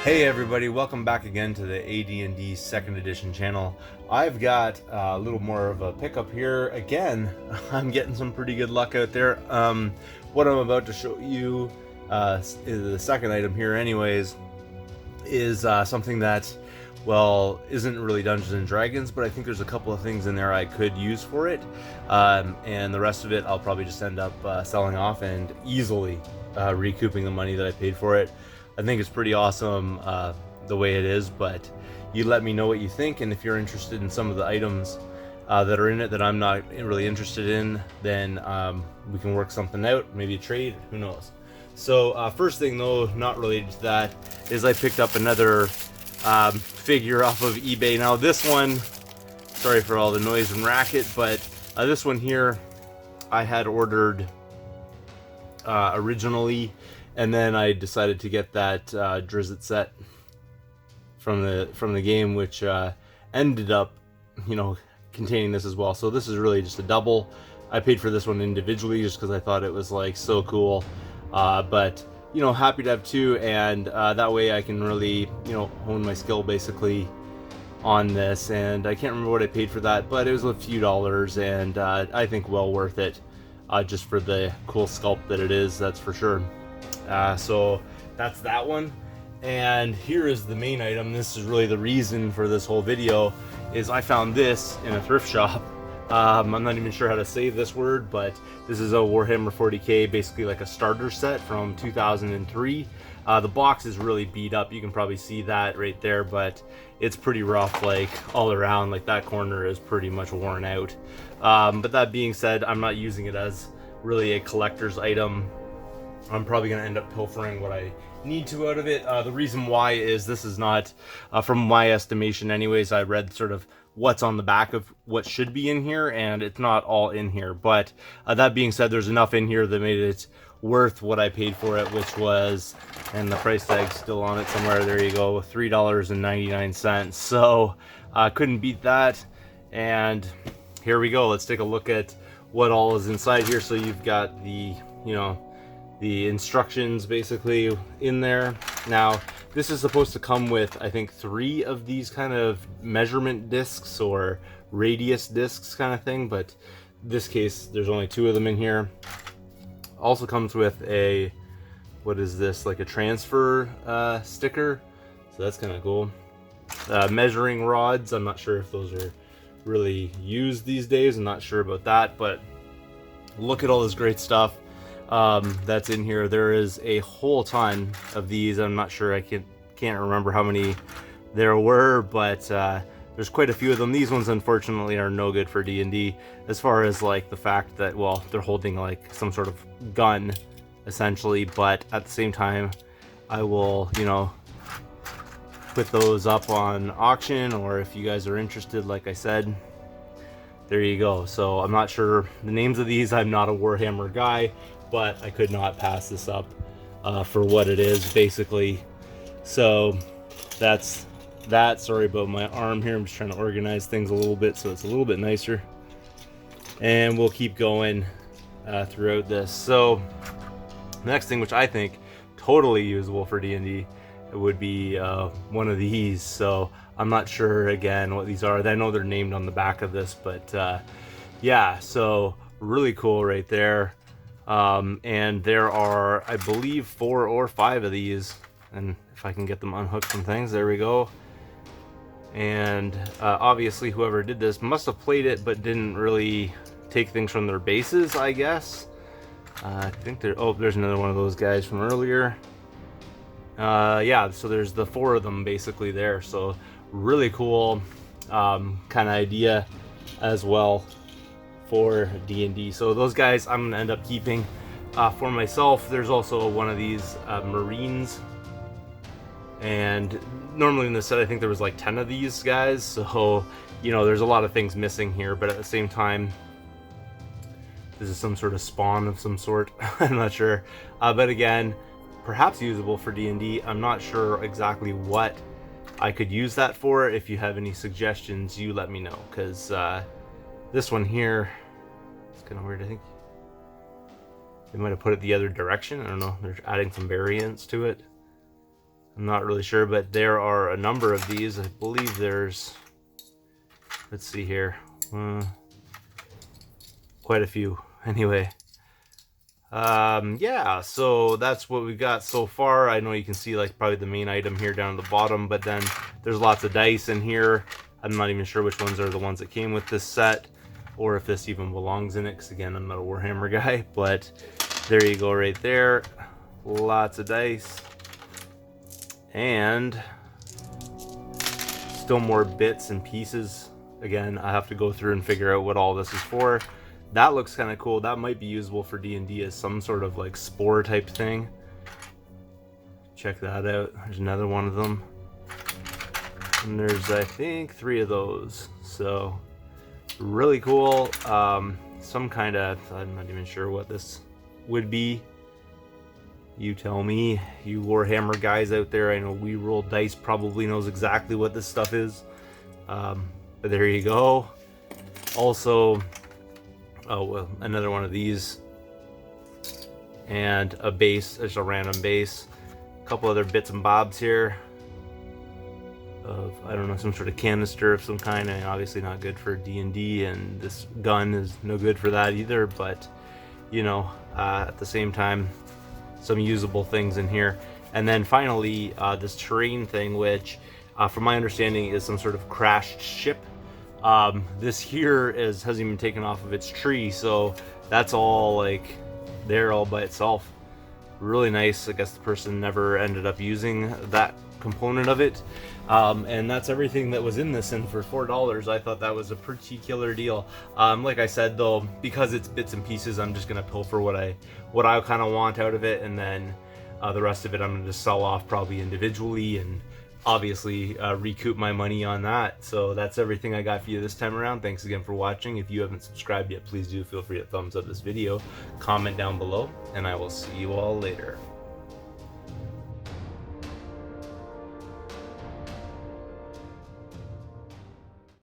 Hey everybody, welcome back again to the AD&D 2nd edition channel. I've got a little more of a pickup here. Again, I'm getting some pretty good luck out there. What I'm about to show you, is the second item here anyways, is something that, well, isn't really Dungeons and Dragons, but I think there's a couple of things in there I could use for it. And the rest of it I'll probably just end up selling off and easily recouping the money that I paid for it. I think it's pretty awesome the way it is, but you let me know what you think, and if you're interested in some of the items that are in it that I'm not really interested in, then we can work something out, maybe a trade, who knows. So first thing though, not related to that, is I picked up another figure off of eBay. Now this one, sorry for all the noise and racket, but this one here I had ordered originally, and then I decided to get that Drizzt set from the game, which ended up, containing this as well. So this is really just a double. I paid for this one individually just because I thought it was like so cool. But happy to have two, and that way I can really hone my skill basically on this. And I can't remember what I paid for that, but it was a few dollars, and I think well worth it, just for the cool sculpt that it is, that's for sure. So that's that one. And here is the main item. This is really the reason for this whole video, is I found this in a thrift shop. I'm not even sure how to say this word, but this is a Warhammer 40k, basically like a starter set from 2003. The box is really beat up, you can probably see that right there, but it's pretty rough, like all around. Like that corner is pretty much worn out. But that being said, I'm not using it as really a collector's item. I'm probably going to end up pilfering what I need to out of it. The reason why is this is not, from my estimation anyways, I read sort of what's on the back of what should be in here, and it's not all in here. But that being said, there's enough in here that made it worth what I paid for it, which was, and the price tag's still on it somewhere, there you go, $3.99. So I couldn't beat that. And here we go. Let's take a look at what all is inside here. So you've got the, the instructions basically in there. Now this is supposed to come with, I think, 3 of these kind of measurement discs or radius discs kind of thing, but in this case there's only 2 of them in here. Also comes with a, what is this, like a transfer sticker, so that's kind of cool. Measuring rods, I'm not sure if those are really used these days, I'm not sure about that, but look at all this great stuff that's in here. There is a whole ton of these. I'm not sure, I can't remember how many there were, but there's quite a few of them. These ones unfortunately are no good for D&D, as far as like the fact that, well, they're holding like some sort of gun essentially, but at the same time I will put those up on auction, or if you guys are interested, like I said, there you go. So I'm not sure the names of these, I'm not a Warhammer guy, but I could not pass this up for what it is basically. So that's that. Sorry about my arm here, I'm just trying to organize things a little bit so it's a little bit nicer, and we'll keep going throughout this. So the next thing, which I think totally usable for D&D, would be one of these. So I'm not sure again what these are. I know they're named on the back of this, but yeah, so really cool right there. And there are, I believe, 4 or 5 of these, and if I can get them unhooked from things, there we go. And obviously whoever did this must have played it but didn't really take things from their bases, I guess. I think there's another one of those guys from earlier. Yeah, so there's the 4 of them basically there, so really cool kind of idea as well for D&D. So those guys I'm gonna end up keeping for myself. There's also one of these Marines, and normally in the set I think there was like 10 of these guys, so there's a lot of things missing here, but at the same time this is some sort of spawn of some sort. I'm not sure, but again, perhaps usable for D&D. I'm not sure exactly what I could use that for. If you have any suggestions, you let me know, because this one here, it's kind of weird. I think they might have put it the other direction. I don't know. They're adding some variants to it. I'm not really sure, but there are a number of these. I believe there's, let's see here, quite a few. Anyway, yeah, so that's what we've got so far. I know you can see like probably the main item here down at the bottom, but then there's lots of dice in here. I'm not even sure which ones are the ones that came with this set, or if this even belongs in it, because again, I'm not a Warhammer guy. But there you go right there. Lots of dice. And still more bits and pieces. Again, I have to go through and figure out what all this is for. That looks kind of cool. That might be usable for D&D as some sort of like spore type thing. Check that out. There's another one of them. And there's, I think, 3 of those. So really cool. Some kind of, I'm not even sure what this would be. You tell me, you Warhammer guys out there. I know We Roll Dice probably knows exactly what this stuff is. But there you go. Also, oh well, another one of these. And a base, just a random base. A couple other bits and bobs here. Of, I don't know, some sort of canister of some kind. I mean, obviously not good for D&D, and this gun is no good for that either. But, you know, at the same time, some usable things in here. And then finally, this terrain thing, which from my understanding is some sort of crashed ship. This here hasn't even taken off of its tree, so that's all like there all by itself. Really nice. I guess the person never ended up using that component of it. And that's everything that was in this, and for $4 I thought that was a pretty killer deal. Like I said though, because it's bits and pieces, I'm just gonna pilfer what I kind of want out of it, and then the rest of it I'm gonna just sell off probably individually, and obviously recoup my money on that. So that's everything I got for you this time around. Thanks again for watching. If you haven't subscribed yet, please do feel free to thumbs up this video, comment down below, and I will see you all later.